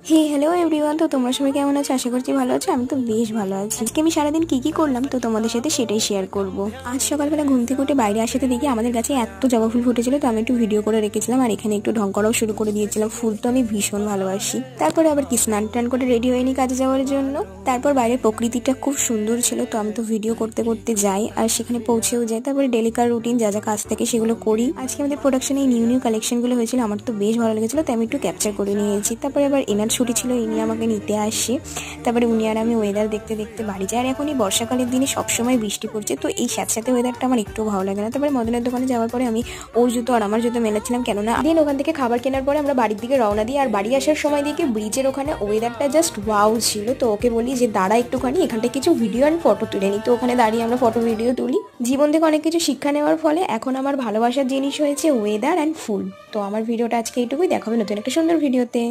হে hello everyone. তো তোমরা সবাই কেমন আছো? আশা করছি ভালো আছো। আমি তো বেশ ভালো আছি। আজকে আমি সারাদিন কি করলাম তো তোমাদের সাথে সেটাই শেয়ার করব। আজ সকালবেলা ঘুম থেকে উঠে বাইরে আসাতে দেখি আমাদের গাছে এত জবা ফুল ফুটেছিল, তো আমি একটু ভিডিও করে রেখেছিলাম আর এখানে একটু ঢং করাও শুরু করে দিয়েছিলাম। ফুল তো আমি ভীষণ ভালোবাসি। তারপরে আবার কি স্নান টান করে রেডি হয়নি কাজে যাওয়ার জন্য। তারপর বাইরের প্রকৃতিটা খুব সুন্দর ছিল, তো আমি তো ভিডিও করতে করতে যাই আর সেখানে পৌঁছেও যাই। তারপরে ডেলিকার রুটিন যা যা কাজ থাকে সেগুলো করি। আজকে আমাদের প্রোডাকশনে নিউ নিউ কালেকশনগুলো হয়েছিল, আমার তো বেশ ভালো লেগেছিল, তাই আমি একটু ক্যাপচার করে নিয়েছি। তারপরে আবার এনার ছুটি ছিল, ইনি আমাকে নিতে আসে। তারপরে উনি আর আমি ওয়েদার দেখতে দেখতে বাড়ি যাই। আর এখন এই বর্ষাকালের দিনে সবসময় বৃষ্টি পড়ছে, তো এই স্যাঁতস্যাঁতে ওয়েদারটা আমার একটু ভালো লাগে না। তারপরে মদনের দোকানে যাওয়ার পরে আমি ওর জুতো আর আমার জুতো মেলাচ্ছিলাম, কেননা দিন ওখান থেকে খাবার কেনার পরে আমরা বাড়ির দিকে রওনা দিই। আর বাড়ি আসার সময় দিকে ব্রিজের ওখানে ওয়েদারটা জাস্ট ওয়াও ছিল। তো ওকে বলি যে দাঁড়া একটুখানি, এখানটা কিছু ভিডিও আর ফটো তুলে নিই। তো ওখানে দাঁড়িয়ে আমরা ফটো ভিডিও তুলি। জীবন থেকে অনেক কিছু শিক্ষা নেওয়ার ফলে এখন আমার ভালোবাসার জিনিস হয়েছে ওয়েদার অ্যান্ড ফুল। তো আমার ভিডিওটা আজকে এইটুকুই, দেখাবে নতুন একটা সুন্দর ভিডিওতে।